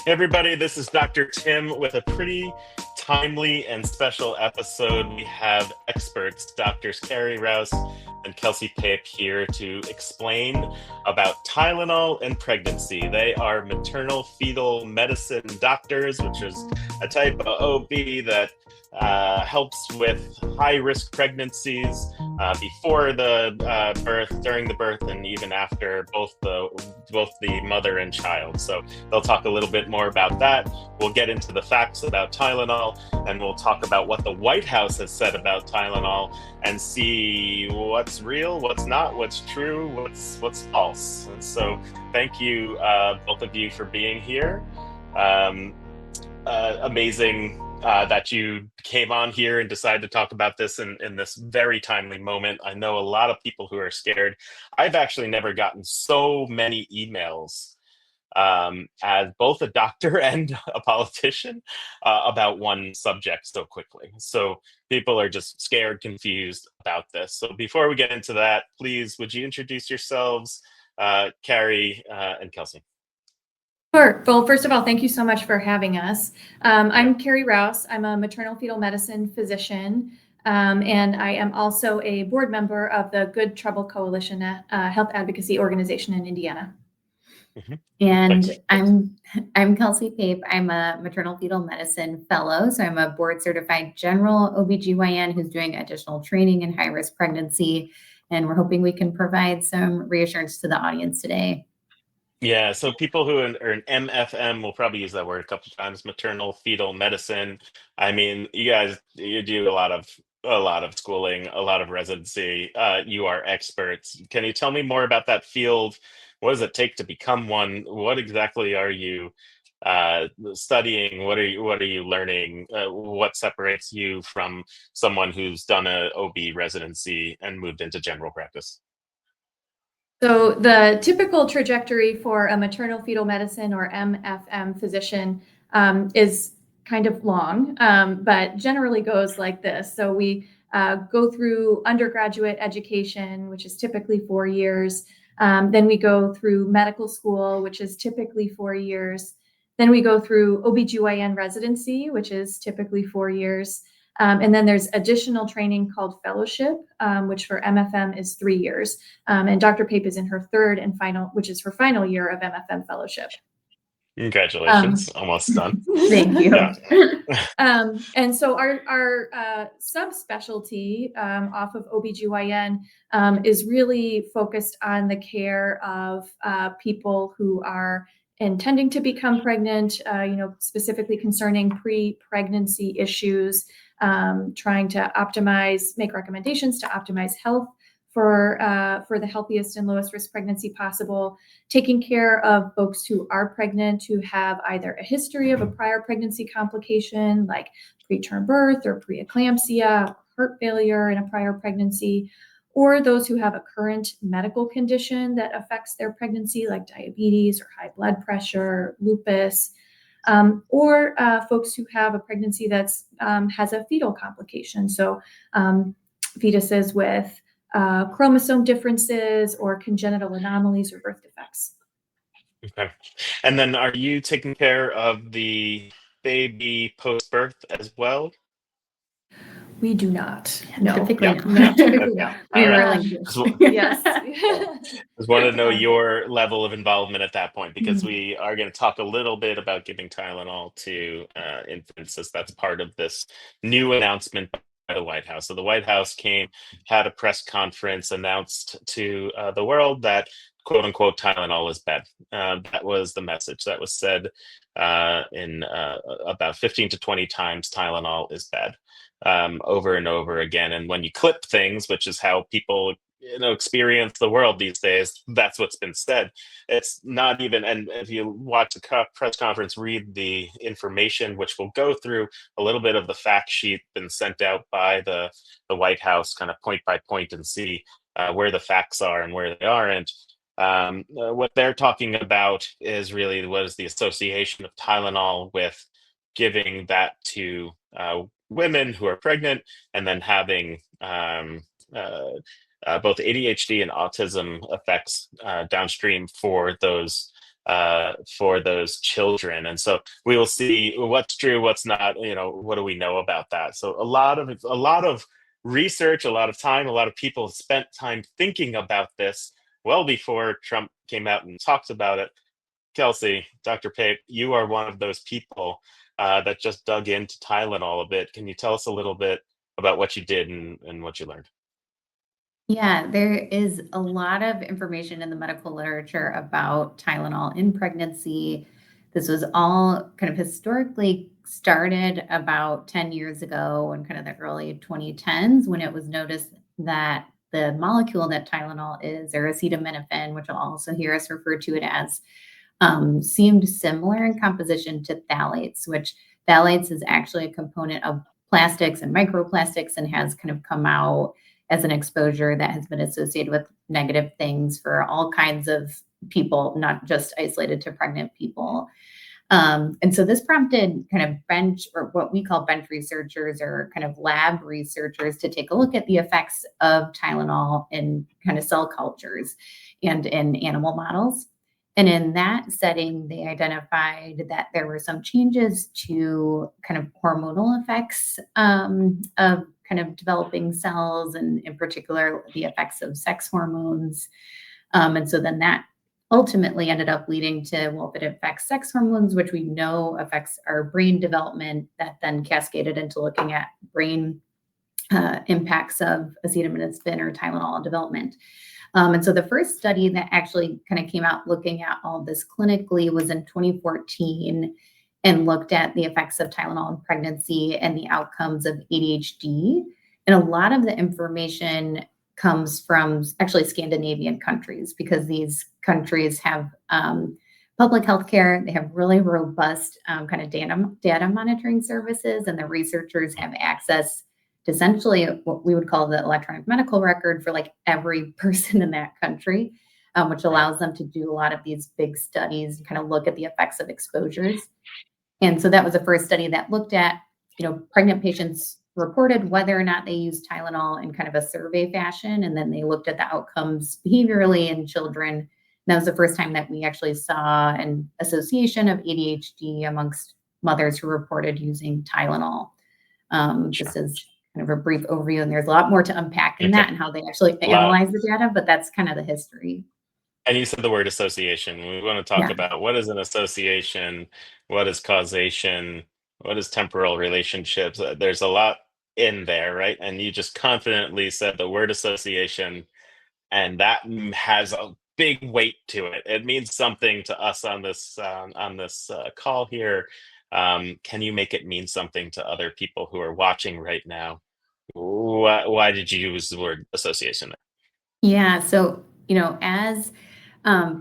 Everybody, this is Dr. Tim with a pretty timely and special episode. We have experts, Doctors Carrie Rouse and Kelsey Pape, here to explain about Tylenol and pregnancy. They are maternal fetal medicine doctors, which is a type of OB that helps with high-risk pregnancies before the birth, during the birth, and even after both the mother and child. So they'll talk a little bit more about that. We'll get into the facts about Tylenol, and we'll talk about what the White House has said about Tylenol, and see what's real, what's not, what's true, what's false. And so, thank you, both of you, for being here. Amazing that you came on here and decided to talk about this in this very timely moment. I know a lot of people who are scared. I've actually never gotten so many emails as both a doctor and a politician about one subject so quickly. So people are just scared, confused about this. So before we get into that, please, would you introduce yourselves, Carrie and Kelsey? Sure. Well, first of all, thank you so much for having us. I'm Carrie Rouse. I'm a maternal fetal medicine physician, and I am also a board member of the Good Trouble Coalition health advocacy organization in Indiana. Mm-hmm. And I'm Kelsey Pape. I'm a maternal fetal medicine fellow. So I'm a board certified general OBGYN who's doing additional training in high risk pregnancy. And we're hoping we can provide some reassurance to the audience today. Yeah, so people who are an MFM will probably use that word a couple times, maternal fetal medicine. I mean, you do a lot of schooling, a lot of residency. You are experts. Can you tell me more about that field? What does it take to become one? What exactly are you studying? What are you learning? What separates you from someone who's done a OB residency and moved into general practice? So the typical trajectory for a maternal fetal medicine or MFM physician is kind of long, but generally goes like this. So we go through undergraduate education, which is typically 4 years. Then we go through medical school, which is typically 4 years. Then we go through OBGYN residency, which is typically 4 years. And then there's additional training called fellowship, which for MFM is 3 years. And Dr. Pape is in her third and final, which is her final year of MFM fellowship. Congratulations, almost done. Thank you. Yeah. And so our subspecialty off of OBGYN is really focused on the care of people who are intending to become pregnant, specifically concerning pre-pregnancy issues, trying to make recommendations to optimize health for the healthiest and lowest risk pregnancy possible, taking care of folks who are pregnant who have either a history of a prior pregnancy complication like preterm birth or preeclampsia, heart failure in a prior pregnancy, or those who have a current medical condition that affects their pregnancy like diabetes or high blood pressure, lupus, or folks who have a pregnancy that's has a fetal complication. So fetuses with chromosome differences or congenital anomalies or birth defects. Okay. And then are you taking care of the baby post-birth as well? We do not. No. Typically Yeah. no. Typically no. All right. Yes. Just want to know your level of involvement at that point, because we are going to talk a little bit about giving Tylenol to infants, as that's part of this new announcement by the White House. So the White House had a press conference, announced to the world that quote unquote Tylenol is bad. That was the message that was said in about 15 to 20 times. Tylenol is bad. Over and over again. And when you clip things, which is how people experience the world these days, that's what's been said. It's not even, and if you watch the press conference, read the information, which will go through a little bit of the fact sheet been sent out by the White House, kind of point by point, and see where the facts are and where they aren't. What they're talking about is really what is the association of Tylenol with giving that to women who are pregnant, and then having both ADHD and autism effects downstream for those for those children. And so we will see what's true, what's not. What do we know about that? So a lot of research, a lot of time, a lot of people spent time thinking about this well before Trump came out and talked about it. Kelsey, Dr. Pape, you are one of those people that just dug into Tylenol a bit. Can you tell us a little bit about what you did and what you learned? Yeah, there is a lot of information in the medical literature about Tylenol in pregnancy. This was all kind of historically started about 10 years ago in kind of the early 2010s when it was noticed that the molecule that Tylenol is, or acetaminophen, which you'll also hear us refer to it as, seemed similar in composition to phthalates, which phthalates is actually a component of plastics and microplastics and has kind of come out as an exposure that has been associated with negative things for all kinds of people, not just isolated to pregnant people. And so this prompted kind of bench, or what we call bench researchers or kind of lab researchers, to take a look at the effects of Tylenol in kind of cell cultures and in animal models. And in that setting, they identified that there were some changes to kind of hormonal effects of kind of developing cells, and in particular, the effects of sex hormones. And so then that ultimately ended up leading to, well, if it affects sex hormones, which we know affects our brain development, that then cascaded into looking at brain impacts of acetaminophen or Tylenol development. And so the first study that actually kind of came out looking at all this clinically was in 2014 and looked at the effects of Tylenol in pregnancy and the outcomes of ADHD. And a lot of the information comes from actually Scandinavian countries, because these countries have public health care. They have really robust kind of data monitoring services, and the researchers have access to essentially what we would call the electronic medical record for like every person in that country, which allows them to do a lot of these big studies and kind of look at the effects of exposures. And so that was the first study that looked at, pregnant patients reported whether or not they used Tylenol in kind of a survey fashion. And then they looked at the outcomes behaviorally in children. And that was the first time that we actually saw an association of ADHD amongst mothers who reported using Tylenol. Just as kind of a brief overview. And there's a lot more to unpack in that and how they actually analyze the data, but that's kind of the history. And you said the word association. We want to talk Yeah. about what is an association, what is causation, what is temporal relationships. There's a lot in there, right? And you just confidently said the word association, and that has a big weight to it. It means something to us on this call here. Can you make it mean something to other people who are watching right now? Why did you use the word association? Yeah. So, as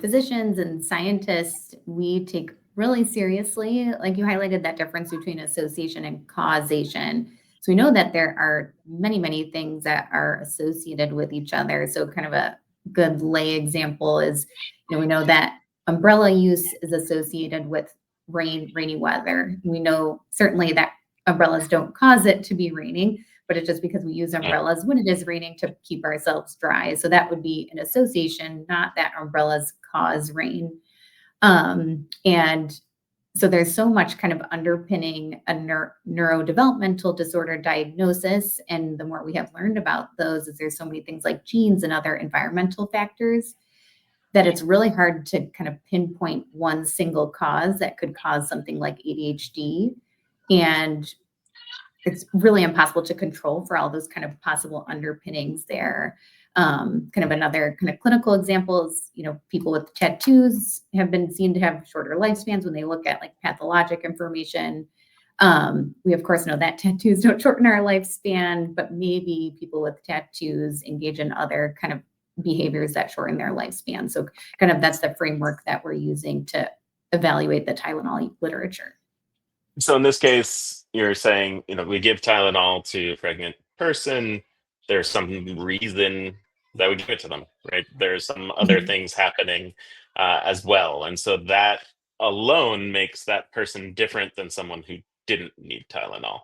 physicians and scientists, we take really seriously, like you highlighted, that difference between association and causation. So we know that there are many, many things that are associated with each other. So kind of a good lay example is, we know that umbrella use is associated with rainy weather. We know certainly that umbrellas don't cause it to be raining, but it's just because we use umbrellas when it is raining to keep ourselves dry. So that would be an association, not that umbrellas cause rain. And so there's so much kind of underpinning a neurodevelopmental disorder diagnosis. And the more we have learned about those, is there's so many things like genes and other environmental factors that it's really hard to kind of pinpoint one single cause that could cause something like ADHD. And it's really impossible to control for all those kind of possible underpinnings there. Kind of another kind of clinical example is, people with tattoos have been seen to have shorter lifespans when they look at like pathologic information. We of course know that tattoos don't shorten our lifespan, but maybe people with tattoos engage in other kind of behaviors that shorten their lifespan. So kind of that's the framework that we're using to evaluate the Tylenol literature. So in this case, you're saying, we give Tylenol to a pregnant person. There's some reason that we give it to them, right? There's some other things happening as well. And so that alone makes that person different than someone who didn't need Tylenol,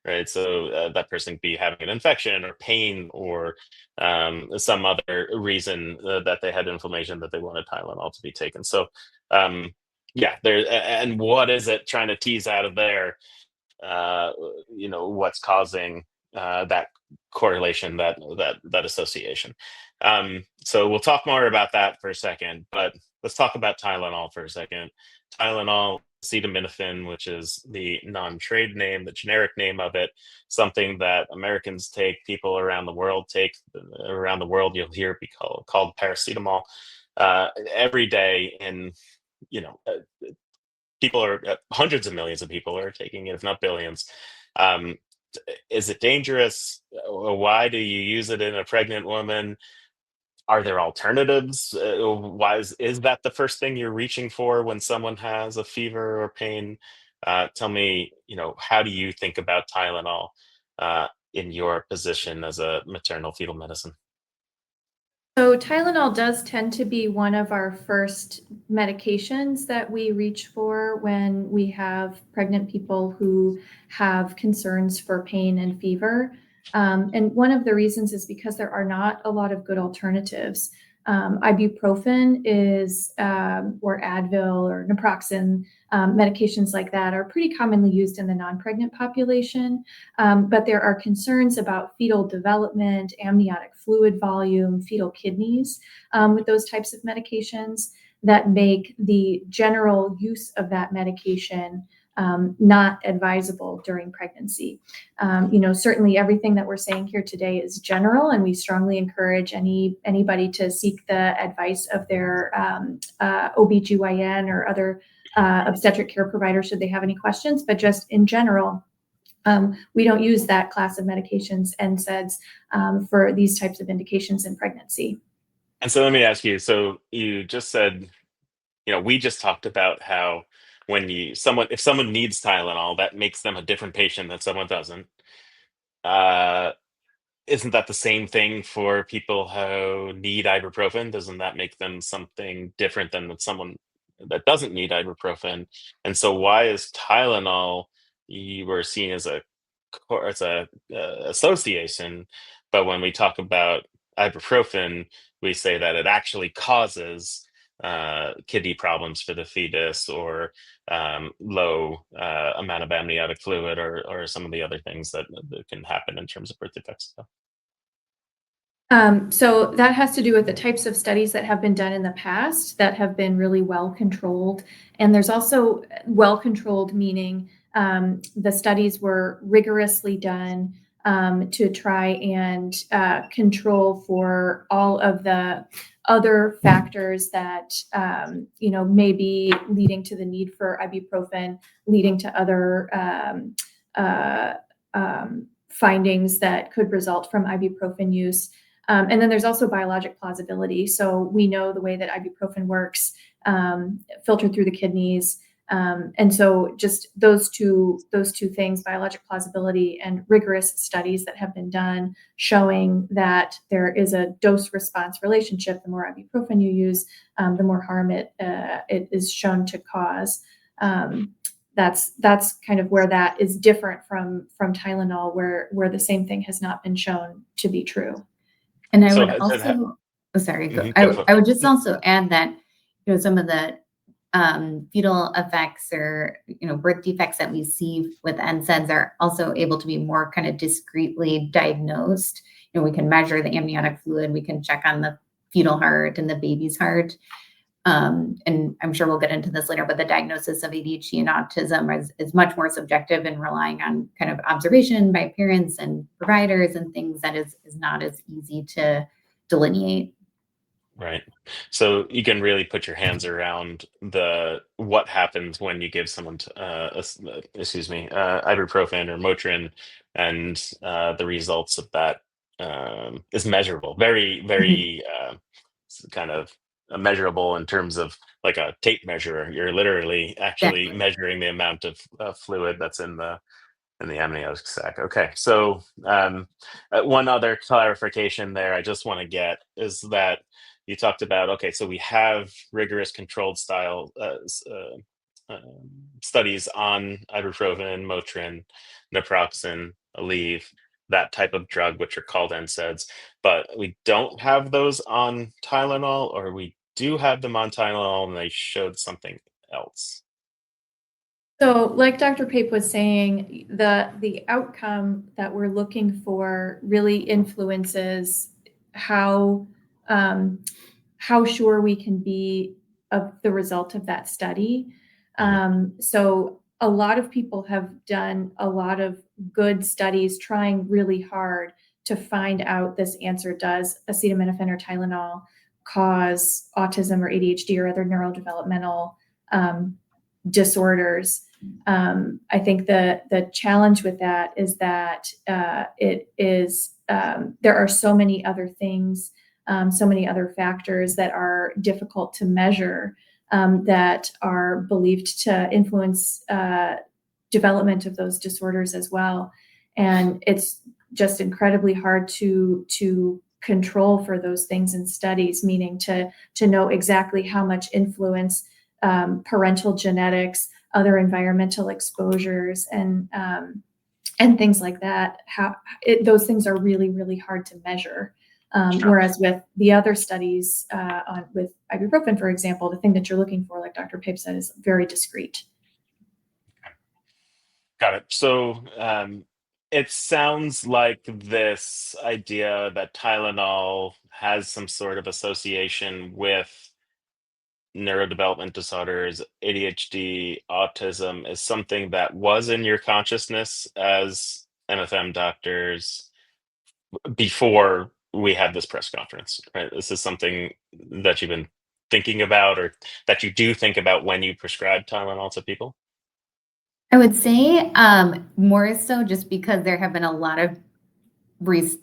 right? So that person could be having an infection or pain or some other reason that they had inflammation that they wanted Tylenol to be taken. So Yeah, there, and what is it trying to tease out of there? uh, what's causing that correlation, that association. So we'll talk more about that for a second, but let's talk about Tylenol for a second. Tylenol, acetaminophen, which is the non-trade name, the generic name of it, something that Americans take, people around the world take. Around the world, you'll hear it be called paracetamol every day, and you know, uh, people are hundreds of millions of people are taking it, if not billions. Um, is it dangerous? Why do you use it in a pregnant woman? Are there alternatives? Why is that the first thing you're reaching for when someone has a fever or pain? Tell me, how do you think about Tylenol in your position as a maternal fetal medicine? So Tylenol does tend to be one of our first medications that we reach for when we have pregnant people who have concerns for pain and fever. And one of the reasons is because there are not a lot of good alternatives. Ibuprofen is, or Advil or naproxen, medications like that are pretty commonly used in the non-pregnant population. But there are concerns about fetal development, amniotic fluid volume, fetal kidneys with those types of medications that make the general use of that medication not advisable during pregnancy. Certainly everything that we're saying here today is general, and we strongly encourage anybody to seek the advice of their OBGYN or other obstetric care provider should they have any questions. But just in general, we don't use that class of medications, NSAIDs, for these types of indications in pregnancy. And so let me ask you. So you just said, we just talked about how when if someone needs Tylenol, that makes them a different patient than someone doesn't. Uh, Isn't that the same thing for people who need ibuprofen? Doesn't that make them something different than with someone that doesn't need ibuprofen? And so, why is Tylenol you were seen as a association, but when we talk about ibuprofen, we say that it actually causes kidney problems for the fetus, or low amount of amniotic fluid, or some of the other things that can happen in terms of birth defects. So that has to do with the types of studies that have been done in the past that have been really well controlled. And there's also well controlled, meaning the studies were rigorously done to try and control for all of the other factors that may be leading to the need for ibuprofen, leading to other uh, findings that could result from ibuprofen use. And then there's also biologic plausibility. So we know the way that ibuprofen works, filtered through the kidneys. And so just those two things, biologic plausibility and rigorous studies that have been done showing that there is a dose response relationship. The more ibuprofen you use, the more harm it is shown to cause. That's kind of where that is different from Tylenol, where the same thing has not been shown to be true. And I So, would also, oh, sorry, go for I it. would just also add that, some of the fetal effects or, birth defects that we see with NSAIDs are also able to be more kind of discreetly diagnosed. We can measure the amniotic fluid, we can check on the fetal heart and the baby's heart. And I'm sure we'll get into this later, but the diagnosis of ADHD and autism is much more subjective and relying on kind of observation by parents and providers and things that is not as easy to delineate. Right. So you can really put your hands around what happens when you give someone ibuprofen or Motrin, and the results of that is measurable. Very, Mhm. very kind of measurable in terms of like a tape measure. You're literally actually Exactly. measuring the amount of fluid that's in the amniotic sac. Okay. So one other clarification there I just want to get is that you talked about, okay, so we have rigorous controlled style studies on ibuprofen, Motrin, naproxen, Aleve, that type of drug, which are called NSAIDs, but we don't have those on Tylenol, or we do have them on Tylenol and they showed something else? So, like Dr. Pape was saying, the outcome that we're looking for really influences how how sure we can be of the result of that study. So, a lot of people have done a lot of good studies trying really hard to find out this answer: does acetaminophen or Tylenol cause autism or ADHD or other neurodevelopmental disorders? I think the challenge with that is that it is there are so many other things, so many other factors that are difficult to measure, that are believed to influence development of those disorders as well. And it's just incredibly hard to control for those things in studies, meaning to know exactly how much influence parental genetics, other environmental exposures, and things like that. Those things are really, really hard to measure. Sure. Whereas with the other studies with ibuprofen, for example, the thing that you're looking for, like Dr. Pape said, is very discrete. Got it. So it sounds like this idea that Tylenol has some sort of association with neurodevelopment disorders, ADHD, autism is something that was in your consciousness as MFM doctors before we had this press conference, right? This is something that you've been thinking about or that you do think about when you prescribe Tylenol to people? I would say more so just because there have been a lot of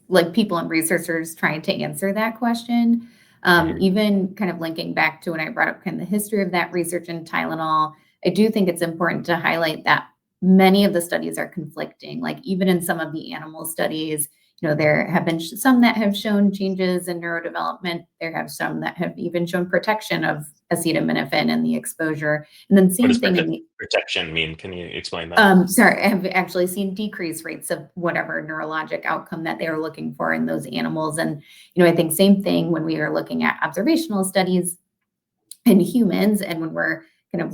like people and researchers trying to answer that question. Mhm. Even kind of linking back to when I brought up kind of the history of that research in Tylenol, I do think it's important to highlight that many of the studies are conflicting. Like even in some of the animal studies, there have been some that have shown changes in neurodevelopment. There have some that have even shown protection of acetaminophen and the exposure. And then What does same thing in the protection mean? Can you explain that? sorry, I have actually seen decreased rates of whatever neurologic outcome that they were looking for in those animals. And, I think same thing when we are looking at observational studies in humans and when we're kind of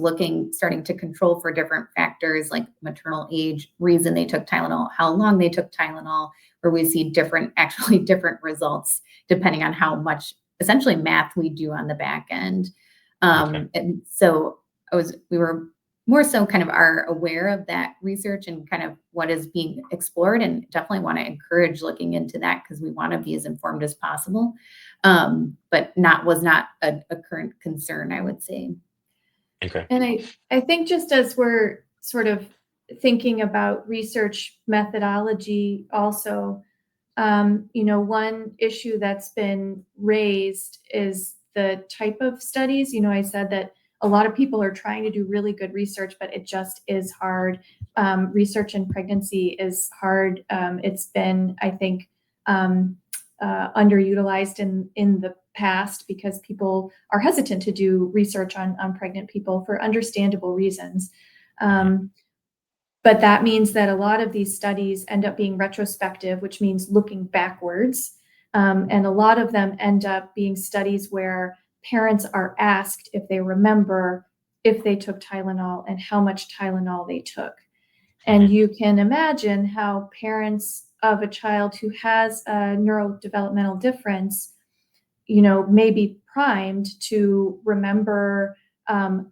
starting to control for different factors like maternal age, reason they took Tylenol, how long they took Tylenol, where we see actually different results depending on how much essentially math we do on the back end. Okay. And so we were more so kind of are aware of that research and kind of what is being explored, and definitely want to encourage looking into that because we want to be as informed as possible. But was not a current concern, I would say. Okay. And I think just as we're sort of thinking about research methodology also, one issue that's been raised is the type of studies. I said that a lot of people are trying to do really good research, but it just is hard. Research in pregnancy is hard. It's been, I think, underutilized in the past because people are hesitant to do research on pregnant people for understandable reasons. But that means that a lot of these studies end up being retrospective, which means looking backwards. And a lot of them end up being studies where parents are asked if they remember if they took Tylenol and how much Tylenol they took. And you can imagine how parents of a child who has a neurodevelopmental difference, may be primed to remember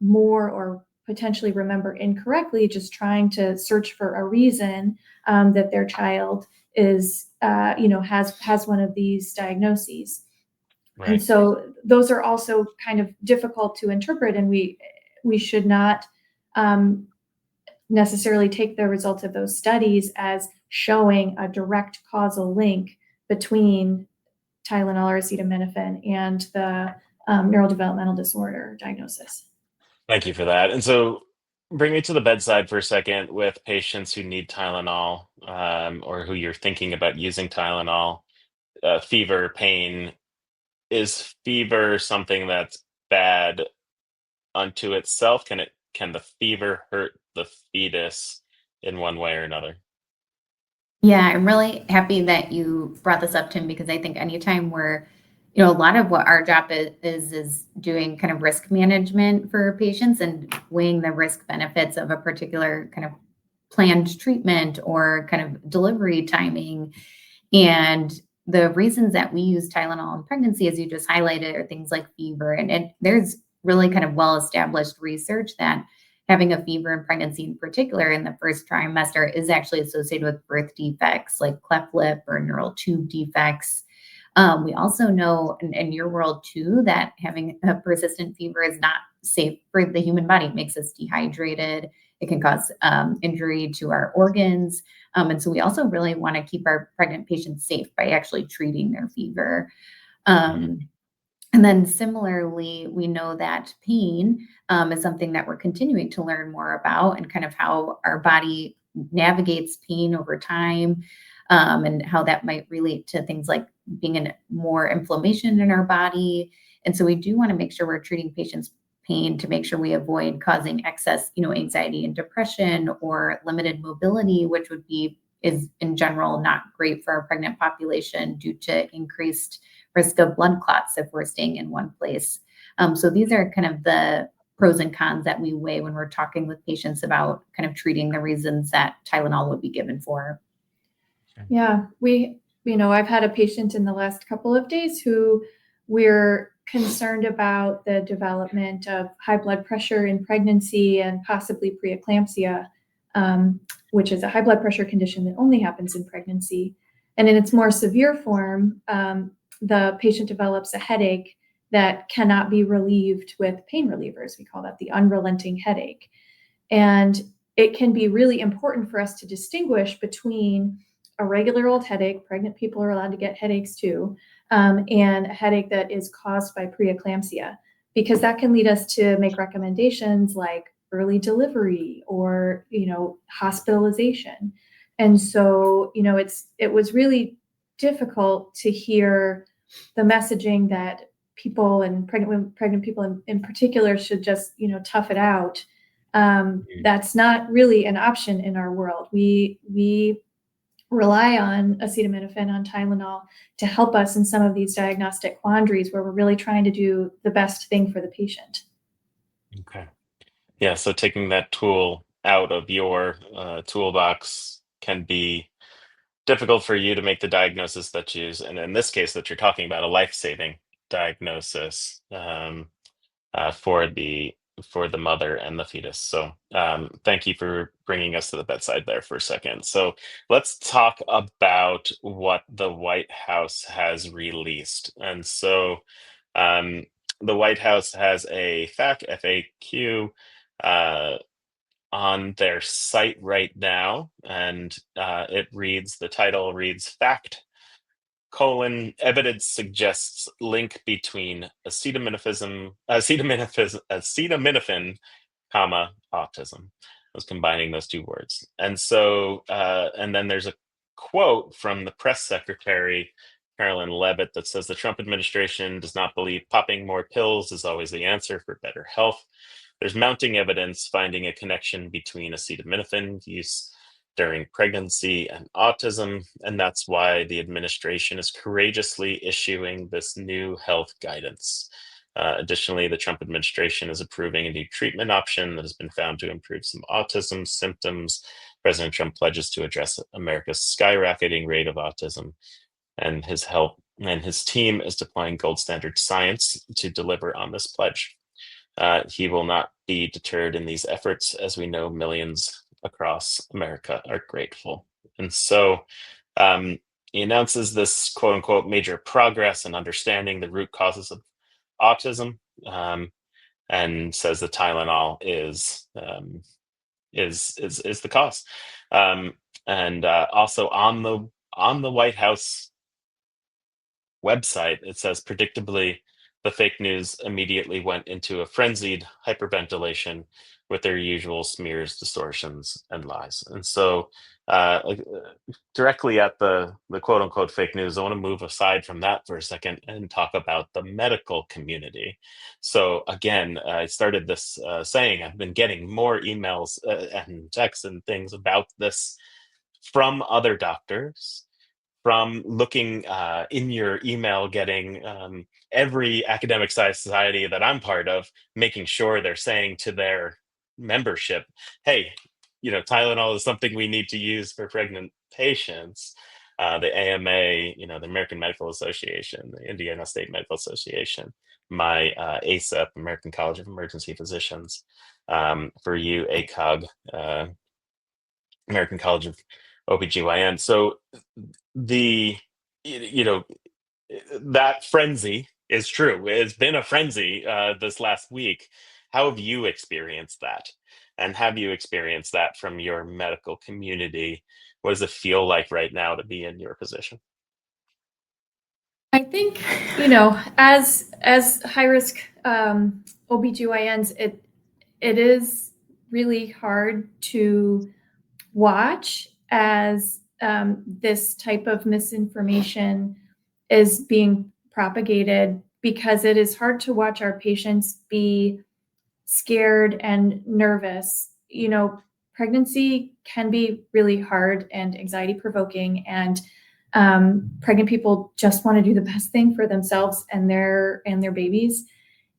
more or potentially remember incorrectly, just trying to search for a reason that their child has one of these diagnoses. And Right. so those are also kind of difficult to interpret, and we should not necessarily take the results of those studies as showing a direct causal link between Tylenol or acetaminophen and the neurodevelopmental disorder diagnosis. Thank you for that. And so bring me to the bedside for a second with patients who need Tylenol, or who you're thinking about using Tylenol, fever, pain. Is fever something that's bad unto itself? Can the fever hurt the fetus in one way or another? Yeah, I'm really happy that you brought this up, Tim, because I think anytime we're a lot of what our job is doing kind of risk management for patients and weighing the risk benefits of a particular kind of planned treatment or kind of delivery timing. And the reasons that we use Tylenol in pregnancy, as you just highlighted, are things like fever. And there's really kind of well-established research that having a fever in pregnancy in particular in the first trimester is actually associated with birth defects like cleft lip or neural tube defects. We also know in your world too that having a persistent fever is not safe for the human body. It makes us dehydrated. It can cause injury to our organs. And so we also really want to keep our pregnant patients safe by actually treating their fever. And then similarly, we know that pain is something that we're continuing to learn more about and kind of how our body navigates pain over time, and how that might relate to things like being in more inflammation in our body. And so we do want to make sure we're treating patients' pain to make sure we avoid causing excess, anxiety and depression or limited mobility, which is in general not great for our pregnant population due to increased risk of blood clots if we're staying in one place. So these are kind of the pros and cons that we weigh when we're talking with patients about kind of treating the reasons that Tylenol would be given for. Yeah, I've had a patient in the last couple of days who we're concerned about the development of high blood pressure in pregnancy and possibly preeclampsia, which is a high blood pressure condition that only happens in pregnancy. And in its more severe form, the patient develops a headache that cannot be relieved with pain relievers. We call that the unrelenting headache. And it can be really important for us to distinguish between a regular old headache, pregnant people are allowed to get headaches too, and a headache that is caused by preeclampsia, because that can lead us to make recommendations like early delivery or, hospitalization. And so, it was really difficult to hear the messaging that people and pregnant people in particular should just, tough it out. That's not really an option in our world. We rely on acetaminophen, on Tylenol to help us in some of these diagnostic quandaries where we're really trying to do the best thing for the patient. Okay. Yeah, so taking that tool out of your toolbox can be difficult for you to make the diagnosis that you use, and in this case that you're talking about, a life-saving diagnosis for the mother and the fetus. So thank you for bringing us to the bedside there for a second. So let's talk about what the White House has released. And so the White House has a FAQ on their site right now, and the title reads, "Fact: evidence suggests link between acetaminophen, autism." I was combining those two words. And so, and then there's a quote from the press secretary, Carolyn Levitt, that says the Trump administration does not believe popping more pills is always the answer for better health. There's mounting evidence finding a connection between acetaminophen use during pregnancy and autism, and that's why the administration is courageously issuing this new health guidance. Additionally, the Trump administration is approving a new treatment option that has been found to improve some autism symptoms. President Trump pledges to address America's skyrocketing rate of autism, and his team is deploying gold standard science to deliver on this pledge. He will not be deterred in these efforts, as we know millions across America are grateful. And so he announces this quote unquote major progress in understanding the root causes of autism, and says that Tylenol is the cause. And also on the White House website, it says, predictably, the fake news immediately went into a frenzied hyperventilation with their usual smears, distortions, and lies. And so, directly at the quote unquote fake news, I want to move aside from that for a second and talk about the medical community. So, again, I started this saying I've been getting more emails and texts and things about this from other doctors, from looking in your email, getting every academic society that I'm part of, making sure they're saying to their membership, hey, Tylenol is something we need to use for pregnant patients. The AMA, the American Medical Association, the Indiana State Medical Association, my ACEP, American College of Emergency Physicians, for you, ACOG, American College of OBGYN. So the, you know, that frenzy is true. It's been a frenzy this last week. How have you experienced that? And have you experienced that from your medical community? What does it feel like right now to be in your position? I think, as high risk OBGYNs, it is really hard to watch as this type of misinformation is being propagated, because it is hard to watch our patients be scared and nervous. Pregnancy can be really hard and anxiety provoking, and pregnant people just want to do the best thing for themselves and their babies.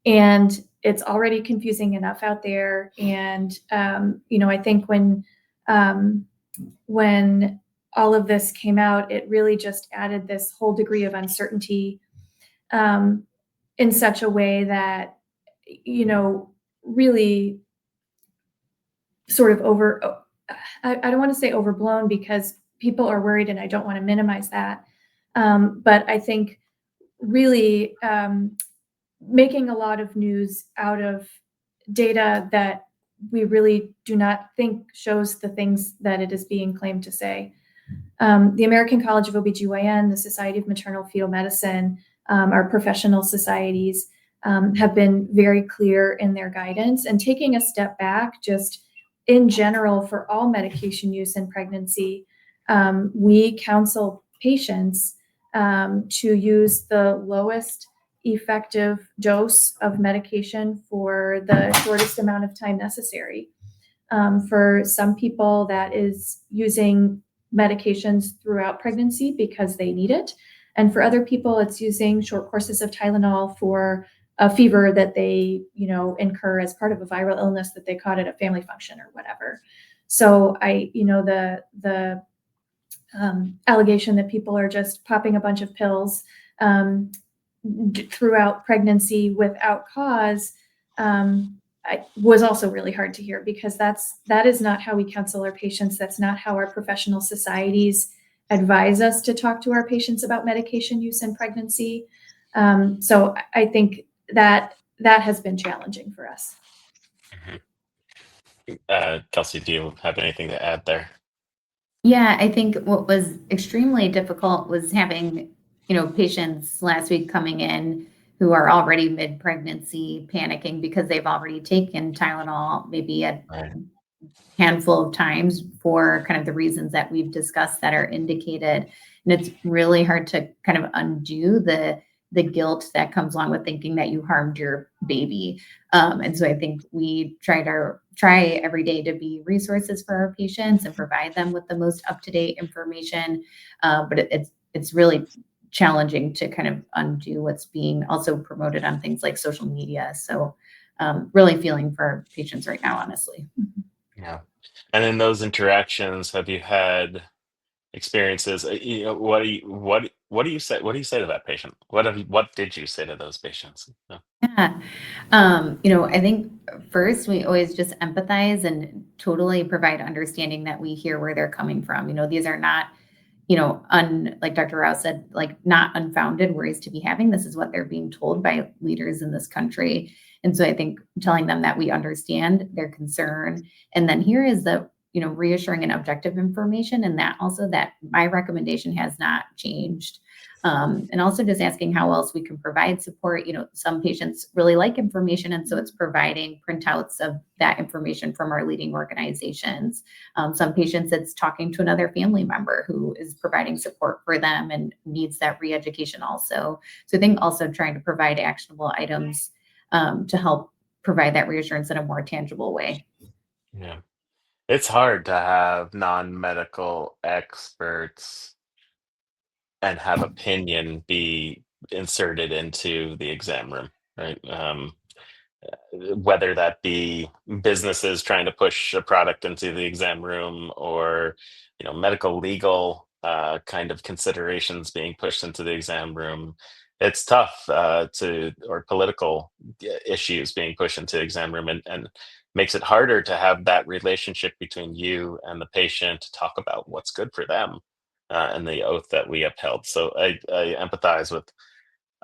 And it's already confusing enough out there. And I think when all of this came out, it really just added this whole degree of uncertainty in such a way that really sort of I don't want to say overblown, because people are worried and I don't want to minimize that. But I think really making a lot of news out of data that we really do not think shows the things that it is being claimed to say. The American College of OBGYN, the Society of Maternal Fetal Medicine, our professional societies have been very clear in their guidance. And taking a step back, just in general, for all medication use in pregnancy, we counsel patients to use the lowest effective dose of medication for the shortest amount of time necessary. For some people, that is using medications throughout pregnancy because they need it. And for other people, it's using short courses of Tylenol for a fever that they, incur as part of a viral illness that they caught at a family function or whatever. So the allegation that people are just popping a bunch of pills throughout pregnancy without cause was also really hard to hear, because that is not how we counsel our patients. That's not how our professional societies advise us to talk to our patients about medication use in pregnancy. So I think that has been challenging for us. Kelsey, do you have anything to add there? Yeah, I think what was extremely difficult was having, patients last week coming in who are already mid-pregnancy panicking because they've already taken Tylenol maybe a Right. handful of times for kind of the reasons that we've discussed that are indicated. And it's really hard to kind of undo the guilt that comes along with thinking that you harmed your baby. And so I think we try every day to be resources for our patients and provide them with the most up-to-date information. But it's really challenging to kind of undo what's being also promoted on things like social media. So really feeling for patients right now, honestly. Yeah. And in those interactions, have you had experiences? What do you say? What do you say to that patient? What did you say to those patients? No. Yeah. I think first we always just empathize and totally provide understanding that we hear where they're coming from. These are not, like Dr. Rouse said, like not unfounded worries to be having. This is what they're being told by leaders in this country. And so I think telling them that we understand their concern. And then here is the, reassuring and objective information. And that also that my recommendation has not changed. And also just asking how else we can provide support. Some patients really like information, and so it's providing printouts of that information from our leading organizations. Some patients, it's talking to another family member who is providing support for them and needs that re-education also. So I think also trying to provide actionable items to help provide that reassurance in a more tangible way. Yeah. It's hard to have non-medical experts and have opinion be inserted into the exam room, right? Whether that be businesses trying to push a product into the exam room, or medical legal kind of considerations being pushed into the exam room. It's tough or political issues being pushed into the exam room, and makes it harder to have that relationship between you and the patient to talk about what's good for them, and the oath that we upheld. So I empathize with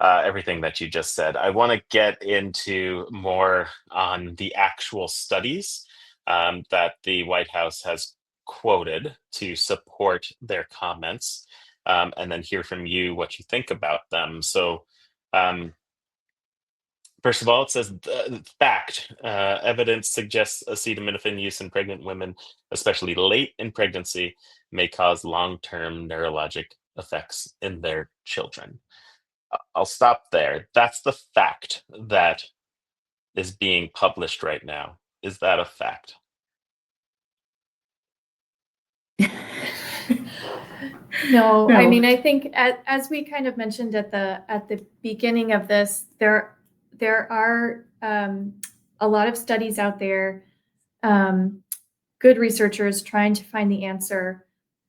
everything that you just said. I want to get into more on the actual studies that the White House has quoted to support their comments, and then hear from you what you think about them. So, um, first of all, it says fact: evidence suggests acetaminophen use in pregnant women, especially late in pregnancy, may cause long-term neurologic effects in their children. I'll stop there. That's the fact that is being published right now. Is that a fact? No, I No. mean, I think as we kind of mentioned at the beginning of this, there are a lot of studies out there, good researchers trying to find the answer,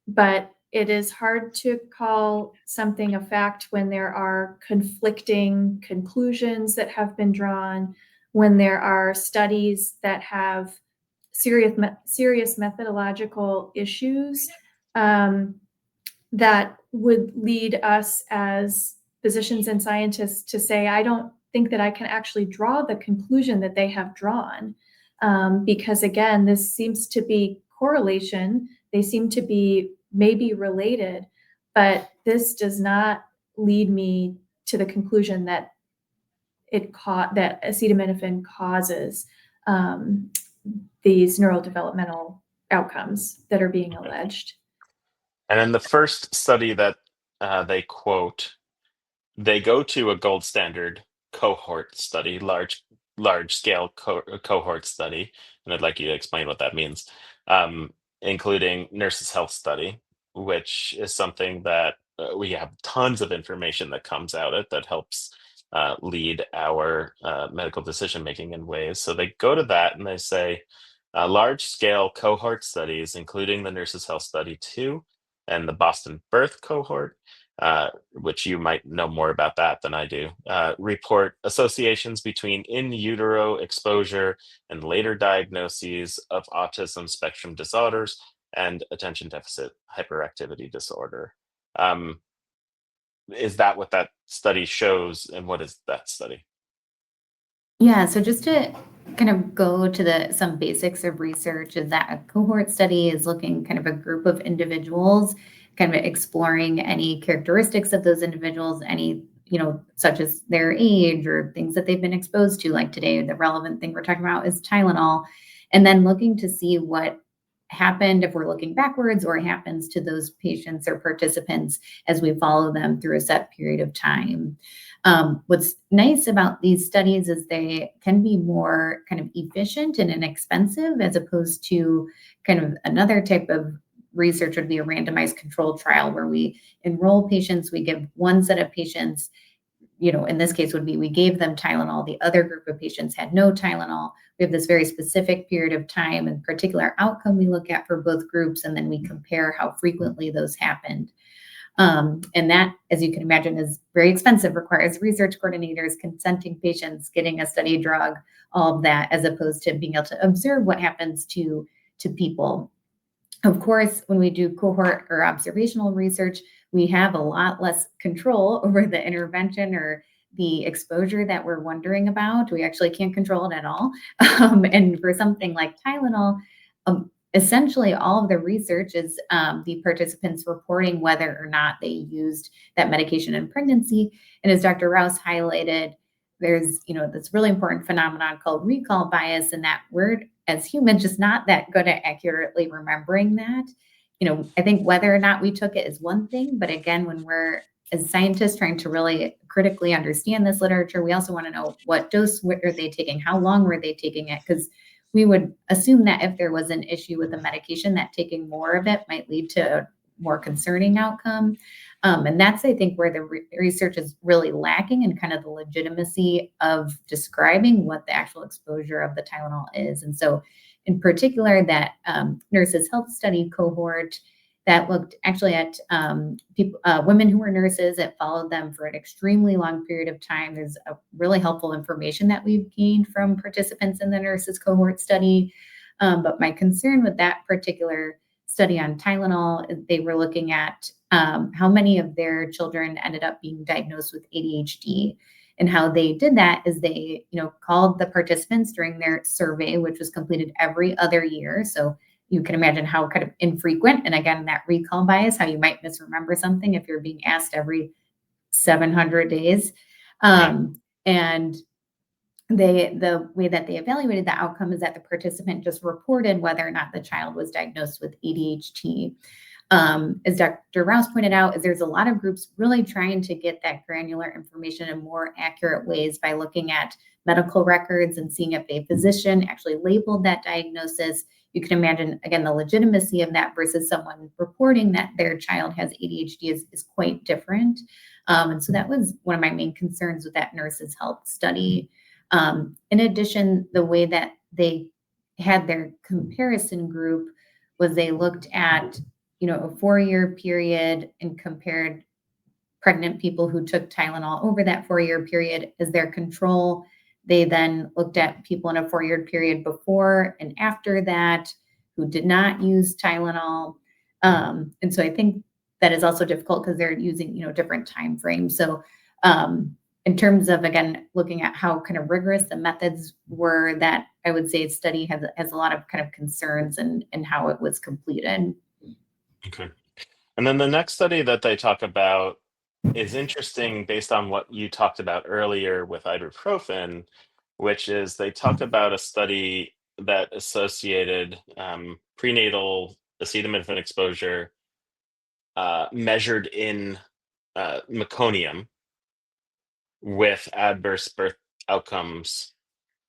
but it is hard to call something a fact when there are conflicting conclusions that have been drawn, when there are studies that have serious methodological issues, that would lead us as physicians and scientists to say, I don't think that I can actually draw the conclusion that they have drawn. Because again, this seems to be correlation. They seem to be maybe related, but this does not lead me to the conclusion that that acetaminophen causes these neurodevelopmental outcomes that are being alleged. And in the first study that they quote, they go to a gold standard cohort study, large scale cohort study, and I'd like you to explain what that means, including nurses' health study, which is something that we have tons of information that comes out it that helps lead our medical decision making in ways. So they go to that and they say large scale cohort studies, including the nurses' health study too, and the Boston birth cohort, which you might know more about that than I do, report associations between in utero exposure and later diagnoses of autism spectrum disorders and attention deficit hyperactivity disorder. Is that what that study shows, and what is that study? Yeah, so just to kind of go to some basics of research, is that a cohort study is looking kind of a group of individuals, kind of exploring any characteristics of those individuals, any, such as their age or things that they've been exposed to. Like today, the relevant thing we're talking about is Tylenol, and then looking to see what happened if we're looking backwards, or happens to those patients or participants as we follow them through a set period of time. What's nice about these studies is they can be more kind of efficient and inexpensive, as opposed to kind of another type of research would be a randomized controlled trial where we enroll patients, we give one set of patients, in this case would be we gave them Tylenol, the other group of patients had no Tylenol. We have this very specific period of time and particular outcome we look at for both groups, and then we compare how frequently those happened. And that, as you can imagine, is very expensive, requires research coordinators, consenting patients, getting a study drug, all of that, as opposed to being able to observe what happens to people. Of course, when we do cohort or observational research, we have a lot less control over the intervention or the exposure that we're wondering about. We actually can't control it at all. And for something like Tylenol, essentially all of the research is the participants reporting whether or not they used that medication in pregnancy. And as Dr. Rouse highlighted, there's this really important phenomenon called recall bias, and that we're, as humans, just not that good at accurately remembering that. I think whether or not we took it is one thing, but again, when we're as scientists trying to really critically understand this literature, we also want to know what dose were they taking, how long were they taking it, because we would assume that if there was an issue with the medication, that taking more of it might lead to more concerning outcome. And that's, I think, where the research is really lacking and kind of the legitimacy of describing what the actual exposure of the Tylenol is. And so in particular, that nurses' health study cohort that looked actually at people, women who were nurses. It followed them for an extremely long period of time. There's a really helpful information that we've gained from participants in the nurses cohort study. But my concern with that particular study on Tylenol is they were looking at how many of their children ended up being diagnosed with ADHD. And how they did that is they, called the participants during their survey, which was completed every other year. So you can imagine how kind of infrequent, and again, that recall bias, how you might misremember something if you're being asked every 700 days. And the way that they evaluated the outcome is that the participant just reported whether or not the child was diagnosed with ADHD. As Dr. Rouse pointed out, is there's a lot of groups really trying to get that granular information in more accurate ways by looking at medical records and seeing if a physician actually labeled that diagnosis. You can imagine, again, the legitimacy of that versus someone reporting that their child has ADHD is quite different. And so that was one of my main concerns with that nurses' health study. In addition, the way that they had their comparison group was they looked at, a 4-year period and compared pregnant people who took Tylenol over that 4-year period as their control. They then looked at people in a 4-year period before and after that who did not use Tylenol. And so I think that is also difficult because they're using, different time frames. So in terms of, again, looking at how kind of rigorous the methods were, that I would say study has a lot of kind of concerns and how it was completed. Okay. And then the next study that they talk about is interesting based on what you talked about earlier with ibuprofen, which is they talk about a study that associated prenatal acetaminophen exposure measured in meconium with adverse birth outcomes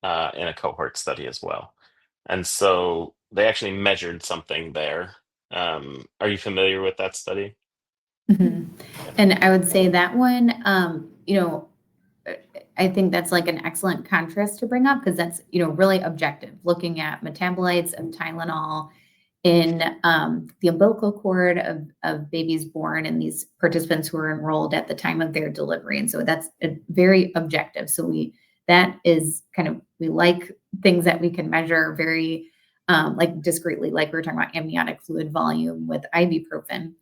in a cohort study as well. And so they actually measured something there. Are you familiar with that study? Mhm. And I would say that one, I think that's like an excellent contrast to bring up because that's, really objective, looking at metabolites of Tylenol in the umbilical cord of babies born and these participants who are enrolled at the time of their delivery. And so that's a very objective. So that is kind of, we like things that we can measure very like discreetly, like we were talking about amniotic fluid volume with ibuprofen.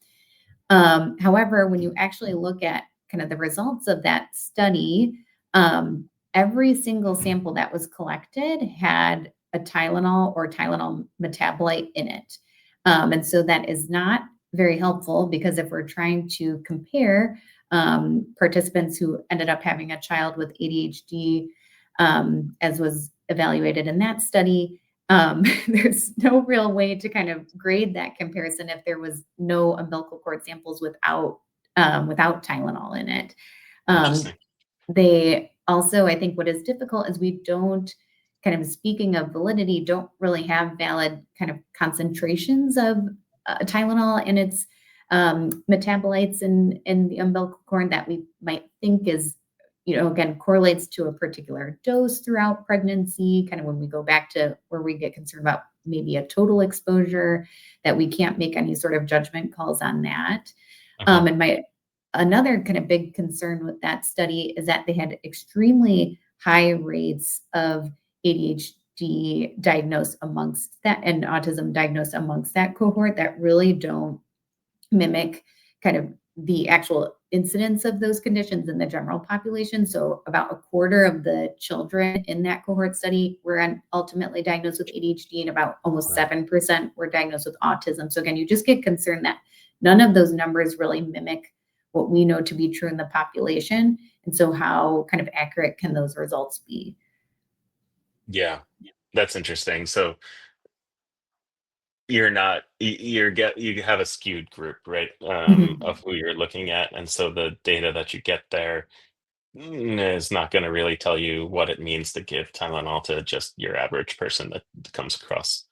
However, when you actually look at kind of the results of that study, every single sample that was collected had a Tylenol or Tylenol metabolite in it. And so that is not very helpful because if we're trying to compare participants who ended up having a child with ADHD, as was evaluated in that study, there's no real way to kind of grade that comparison if there was no umbilical cord samples without Tylenol in it. Interesting. They also, I think what is difficult is we don't, kind of speaking of validity, don't really have valid kind of concentrations of Tylenol and its metabolites in the umbilical cord that we might think is, again, correlates to a particular dose throughout pregnancy, kind of when we go back to where we get concerned about maybe a total exposure, that we can't make any sort of judgment calls on that. And another kind of big concern with that study is that they had extremely high rates of ADHD diagnosed amongst that and autism diagnosed amongst that cohort that really don't mimic kind of the actual incidence of those conditions in the general population. So about a quarter of the children in that cohort study were ultimately diagnosed with ADHD and about almost 7% were diagnosed with autism. So again, you just get concerned that none of those numbers really mimic what we know to be true in the population. And so how kind of accurate can those results be? Yeah, that's interesting. So you're not you have a skewed group, right? Of who you're looking at, and so the data that you get there is not going to really tell you what it means to give Tylenol to just your average person that comes across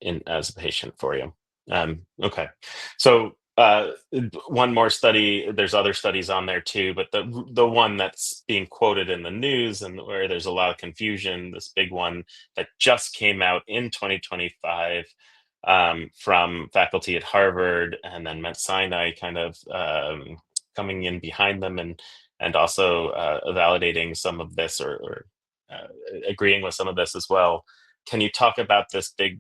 in as a patient for you. Okay. So one more study, there's other studies on there too, but the one that's being quoted in the news and where there's a lot of confusion, this big one that just came out in 2025 from faculty at Harvard and then Mount Sinai kind of coming in behind them and also validating some of this or uh, agreeing with some of this as well. Can you talk about this big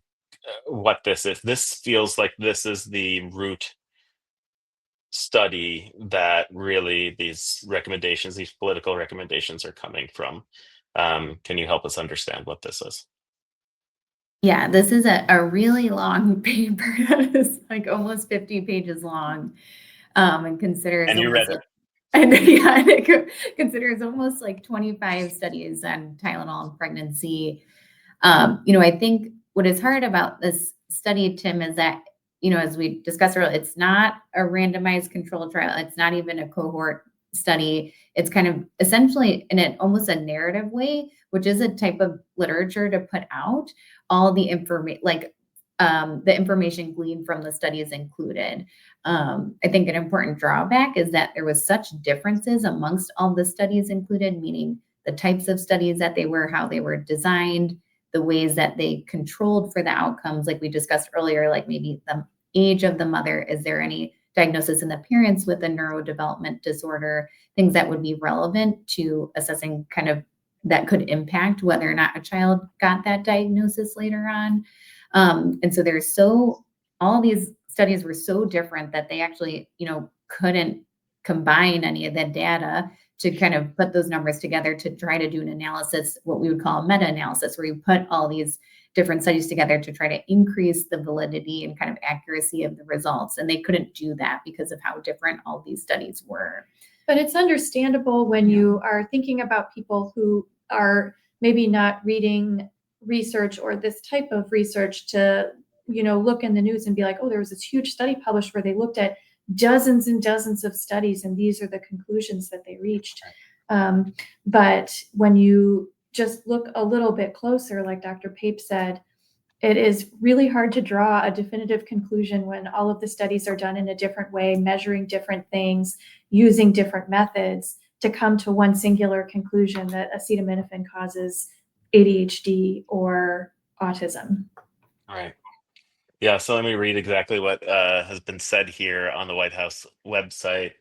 what this is? This feels like this is the root study that really these recommendations, these political recommendations are coming from. Can you help us understand what this is? Yeah, this is a really long paper that is like almost 50 pages long, and considers And you read almost it. and yeah, and it considers almost like 25 studies on Tylenol and pregnancy. I think what is hard about this study, Tim, is that, as we discussed earlier, it's not a randomized controlled trial. It's not even a cohort study. It's kind of essentially in an almost a narrative way, which is a type of literature to put out all the information, like the information gleaned from the study is included. I think an important drawback is that there was such differences amongst all the studies included, meaning the types of studies that they were, how they were designed, the ways that they controlled for the outcomes, like we discussed earlier, like maybe the age of the mother, is there any diagnosis in the parents with a neurodevelopment disorder, things that would be relevant to assessing kind of that could impact whether or not a child got that diagnosis later on. And so all these studies were so different that they actually, couldn't combine any of that data to kind of put those numbers together to try to do an analysis, what we would call a meta-analysis, where you put all these different studies together to try to increase the validity and kind of accuracy of the results. And they couldn't do that because of how different all these studies were. But it's understandable when you are thinking about people who are maybe not reading research or this type of research to, look in the news and be like, oh, there was this huge study published where they looked at dozens and dozens of studies and these are the conclusions that they reached. But when you just look a little bit closer, like Dr. Pape said, it is really hard to draw a definitive conclusion when all of the studies are done in a different way, measuring different things, using different methods to come to one singular conclusion that acetaminophen causes ADHD or autism. All right. Yeah, so let me read exactly what has been said here on the White House website.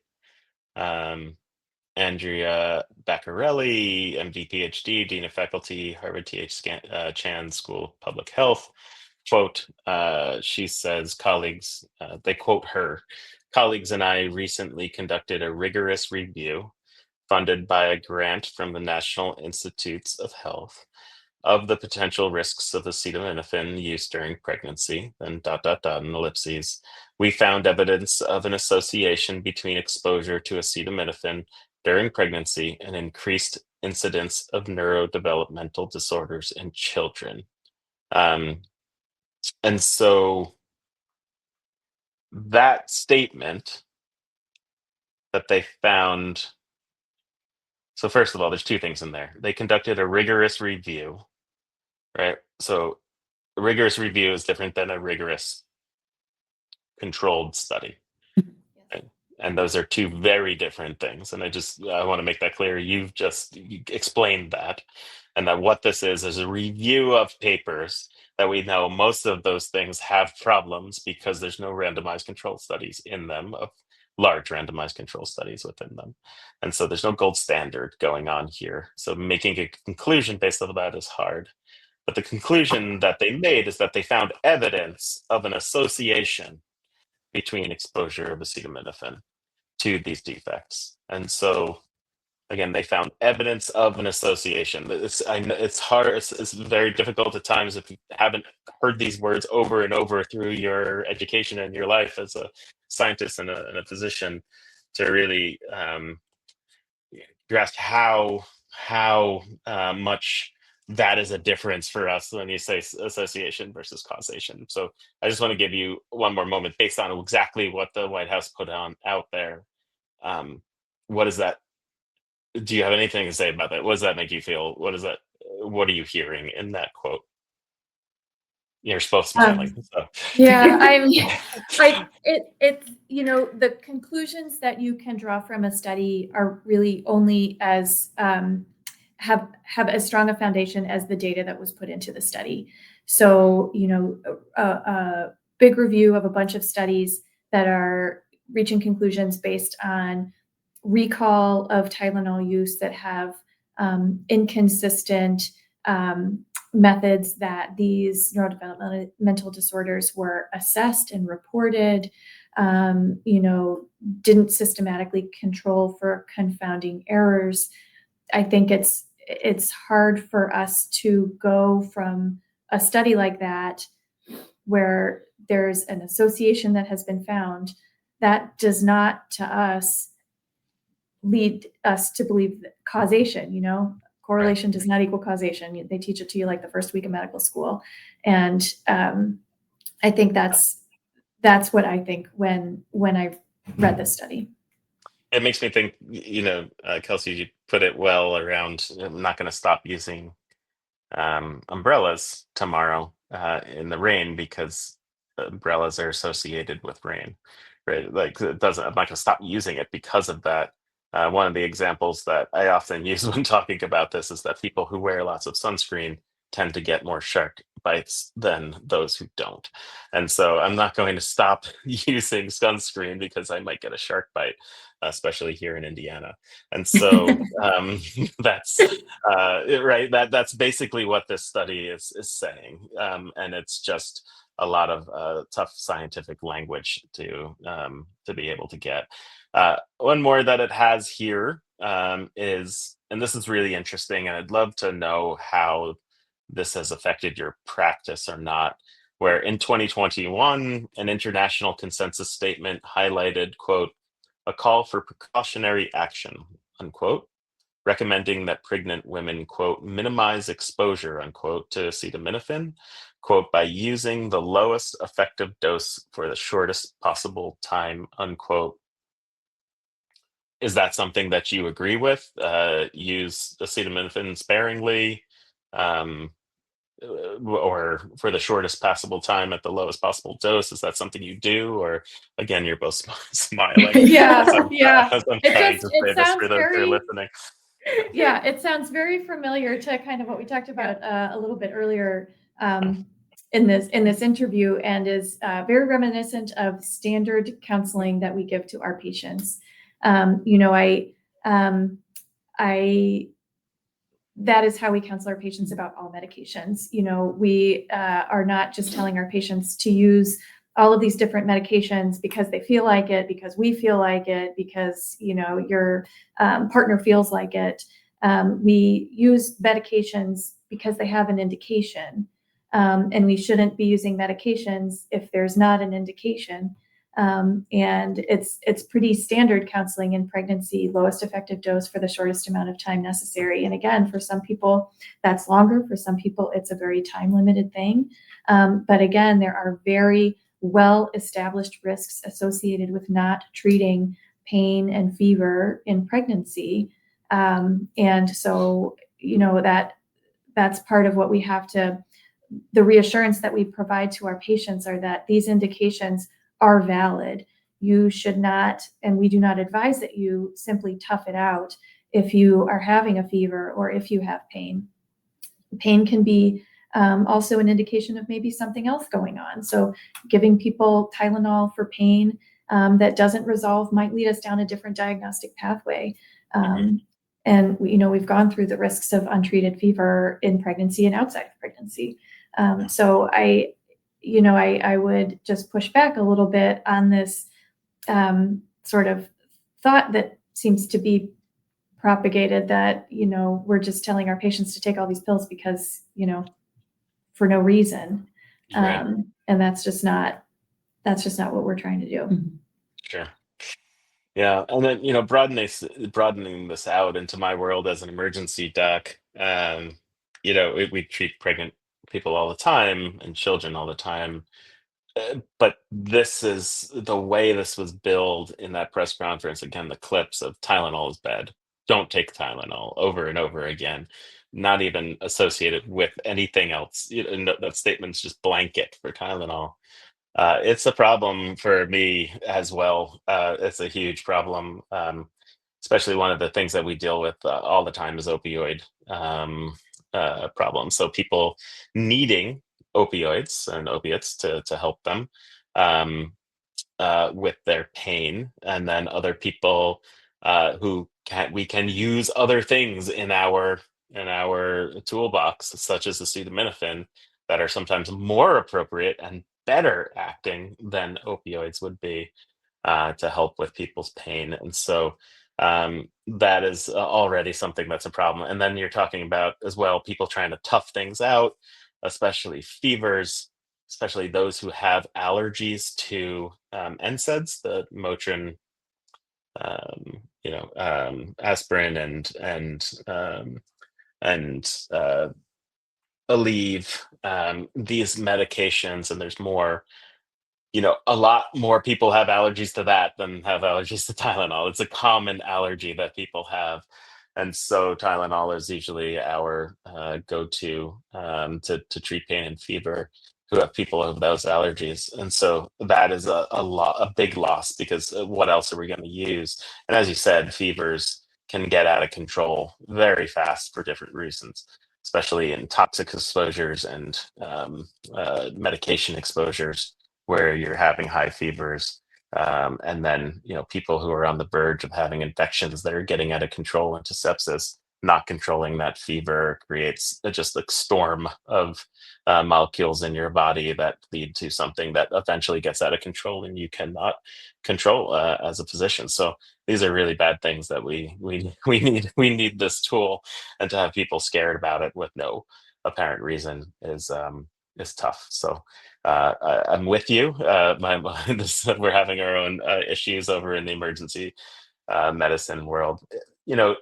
Andrea Baccarelli, MD, PhD, Dean of Faculty, Harvard Chan School of Public Health. Quote, she says, colleagues, they quote her, colleagues and I recently conducted a rigorous review funded by a grant from the National Institutes of Health of the potential risks of acetaminophen use during pregnancy, then ... and ellipses. We found evidence of an association between exposure to acetaminophen during pregnancy and increased incidence of neurodevelopmental disorders in children. And so that statement that they found, so first of all, there's two things in there. They conducted a rigorous review, right? So a rigorous review is different than a rigorous controlled study. Right? And those are two very different things. And I want to make that clear. You explained that. And that what this is a review of papers that we know most of those things have problems because there's no randomized control studies in them, of large randomized control studies within them. And so there's no gold standard going on here. So making a conclusion based on that is hard. But the conclusion that they made is that they found evidence of an association between exposure of acetaminophen to these defects. And so, again, they found evidence of an association. I know it's hard, it's very difficult at times if you haven't heard these words over and over through your education and your life as a scientist and a physician to really grasp how much that is a difference for us when you say association versus causation. So I just want to give you one more moment based on exactly what the White House put out there. What is that? Do you have anything to say about that? What does that make you feel? What are you hearing in that quote? You're both Um, smiling. So. Yeah, it's, the conclusions that you can draw from a study are really only as, have as strong a foundation as the data that was put into the study. So, a big review of a bunch of studies that are reaching conclusions based on recall of Tylenol use that have inconsistent methods that these neurodevelopmental disorders were assessed and reported, didn't systematically control for confounding errors. I think it's hard for us to go from a study like that where there's an association that has been found that does not to us lead us to believe that causation, correlation does not equal causation. They teach it to you like the first week of medical school. And I think that's what I think when I read this study. It makes me think, Kelsey, you put it well around, I'm not going to stop using umbrellas tomorrow in the rain because umbrellas are associated with rain, right? Like it doesn't. I'm not going to stop using it because of that. One of the examples that I often use when talking about this is that people who wear lots of sunscreen tend to get more shark bites than those who don't. And so I'm not going to stop using sunscreen because I might get a shark bite, especially here in Indiana. And so that's right. That's basically what this study is saying, and it's just a lot of tough scientific language to be able to get. One more that it has here is, and this is really interesting, and I'd love to know how this has affected your practice or not. Where in 2021, an international consensus statement highlighted, quote, a call for precautionary action, unquote, recommending that pregnant women, quote, minimize exposure, unquote, to acetaminophen, quote, by using the lowest effective dose for the shortest possible time, unquote. Is that something that you agree with? Use acetaminophen sparingly, or for the shortest possible time at the lowest possible dose? Is that something you do? Or again, you're both smiling. Yeah, as I'm trying to it say this sounds for those who are very, listening. yeah, it sounds very familiar to kind of what we talked about a little bit earlier in this interview, and is very reminiscent of standard counseling that we give to our patients. I that is how we counsel our patients about all medications. We are not just telling our patients to use all of these different medications because they feel like it, because we feel like it, because your partner feels like it. We use medications because they have an indication, and we shouldn't be using medications if there's not an indication. And it's pretty standard counseling in pregnancy, lowest effective dose for the shortest amount of time necessary. And again, for some people that's longer, for some people it's a very time limited thing. But again, there are very well established risks associated with not treating pain and fever in pregnancy. And so, that's part of what we have to, the reassurance that we provide to our patients are that these indications are valid. You should not, and we do not advise that you simply tough it out if you are having a fever or if you have pain. Pain can be also an indication of maybe something else going on. So giving people Tylenol for pain that doesn't resolve might lead us down a different diagnostic pathway. And we've gone through the risks of untreated fever in pregnancy and outside of pregnancy. So I would just push back a little bit on this sort of thought that seems to be propagated that, we're just telling our patients to take all these pills because, for no reason. Right. And that's just not what we're trying to do. Sure. Yeah, and then broadening this out into my world as an emergency doc. We treat pregnant people all the time and children all the time. But this is the way this was billed in that press conference. Again, the clips of Tylenol is bad. don't take Tylenol over and over again, not even associated with anything else. That statement's just blanket for Tylenol. It's a problem for me as well. It's a huge problem, especially one of the things that we deal with all the time is opioid problems. So people needing opioids and opiates to help them. Um, with their pain, and then other people who can we can use other things in our toolbox, such as acetaminophen, that are sometimes more appropriate and better acting than opioids would be to help with people's pain. And so that is already something that's a problem. And then you're talking about as well people trying to tough things out, especially fevers, especially those who have allergies to NSAIDs, the Motrin, aspirin and Aleve, these medications, and there's more. A lot more people have allergies to that than have allergies to Tylenol. It's a common allergy that people have. And so Tylenol is usually our go-to to treat pain and fever who have people who have those allergies. And so that is a big loss because what else are we going to use? And as you said, fevers can get out of control very fast for different reasons, especially in toxic exposures and medication exposures where you're having high fevers. And then, people who are on the verge of having infections that are getting out of control into sepsis, not controlling that fever creates just a storm of molecules in your body that lead to something that eventually gets out of control and you cannot control as a physician. So these are really bad things that we need this tool, and to have people scared about it with no apparent reason is tough. So I'm with you. We're having our own issues over in the emergency medicine world. You know,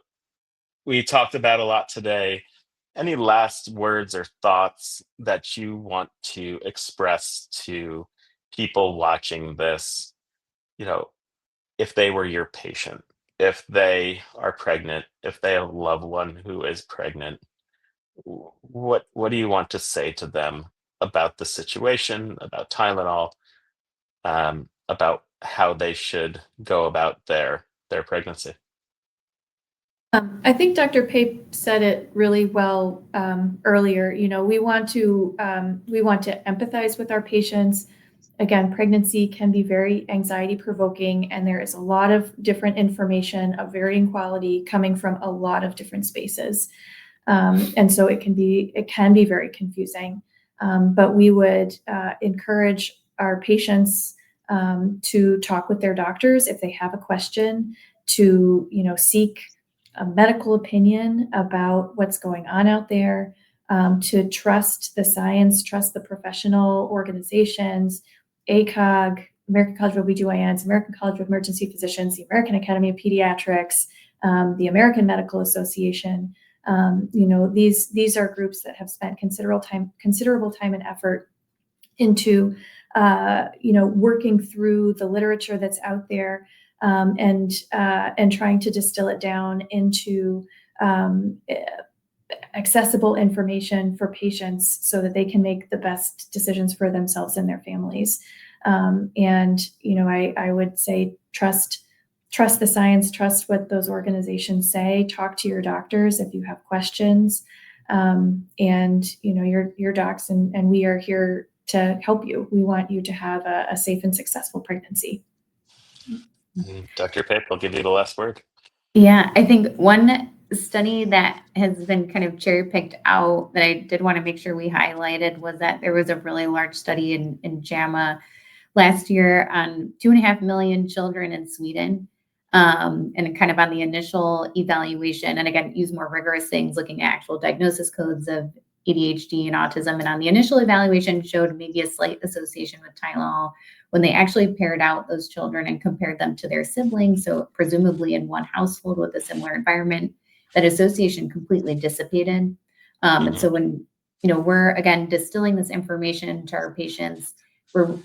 we talked about a lot today. Any last words or thoughts that you want to express to people watching this? You know, if they were your patient, if they are pregnant, if they have a loved one who is pregnant, what do you want to say to them about the situation, about Tylenol, about how they should go about their pregnancy? I think Dr. Pape said it really well earlier. We want to empathize with our patients. Again, pregnancy can be very anxiety provoking, and there is a lot of different information of varying quality coming from a lot of different spaces, and so it can be very confusing. But we would encourage our patients to talk with their doctors if they have a question, to seek a medical opinion about what's going on out there, to trust the science, trust the professional organizations, ACOG, American College of OBGYNs, American College of Emergency Physicians, the American Academy of Pediatrics, the American Medical Association. These are groups that have spent considerable time and effort into working through the literature that's out there, and trying to distill it down into accessible information for patients so that they can make the best decisions for themselves and their families. I would say trust the science, trust what those organizations say, talk to your doctors if you have questions. Your docs and we are here to help you. We want you to have a safe and successful pregnancy. Dr. Pape, I'll give you the last word. Yeah, I think one study that has been kind of cherry picked out that I did want to make sure we highlighted was that there was a really large study in JAMA last year on 2.5 million children in Sweden, and kind of on the initial evaluation, and again, use more rigorous things, looking at actual diagnosis codes of ADHD and autism. And on the initial evaluation showed maybe a slight association with Tylenol. When they actually paired out those children and compared them to their siblings, so presumably in one household with a similar environment, that association completely dissipated. And so when, we're again distilling this information to our patients,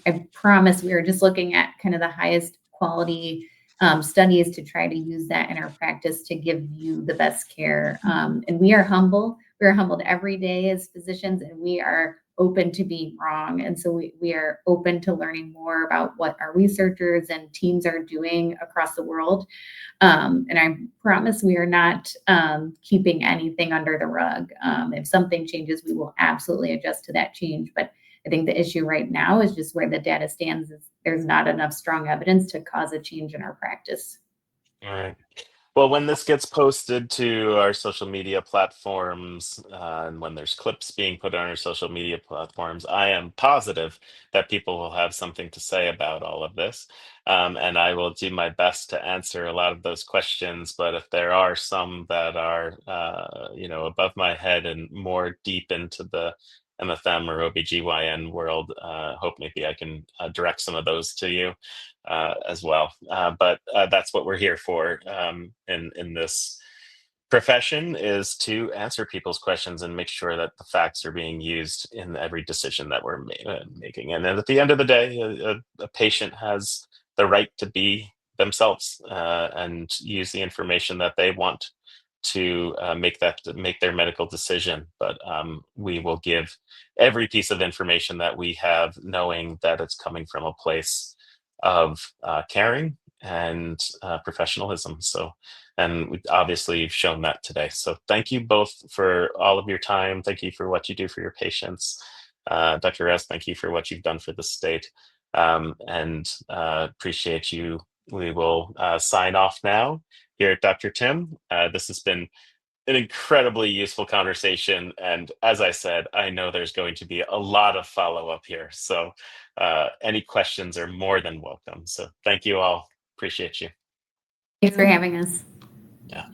I promise we are just looking at kind of the highest quality studies to try to use that in our practice to give you the best care. And we are humble. We are humbled every day as physicians, and we are open to being wrong. And so we are open to learning more about what our researchers and teams are doing across the world. And I promise we are not keeping anything under the rug. If something changes, we will absolutely adjust to that change. But I think the issue right now is just where the data stands is there's not enough strong evidence to cause a change in our practice. All right. Well, when this gets posted to our social media platforms, and when there's clips being put on our social media platforms, I am positive that people will have something to say about all of this. And I will do my best to answer a lot of those questions. But if there are some that are, above my head and more deep into the MFM or OBGYN world, hope maybe I can direct some of those to you as well. But that's what we're here for in this profession, is to answer people's questions and make sure that the facts are being used in every decision that we're making. And then at the end of the day, a patient has the right to be themselves and use the information that they want to make their medical decision. But we will give every piece of information that we have, knowing that it's coming from a place of caring and professionalism. So, and we obviously you've shown that today. So thank you both for all of your time. Thank you for what you do for your patients. Dr. Rouse, thank you for what you've done for the state. And appreciate you. We will sign off now here at Dr. Tim. This has been an incredibly useful conversation. And as I said, I know there's going to be a lot of follow-up here. So any questions are more than welcome. So thank you all. Appreciate you. Thanks for having us. Yeah.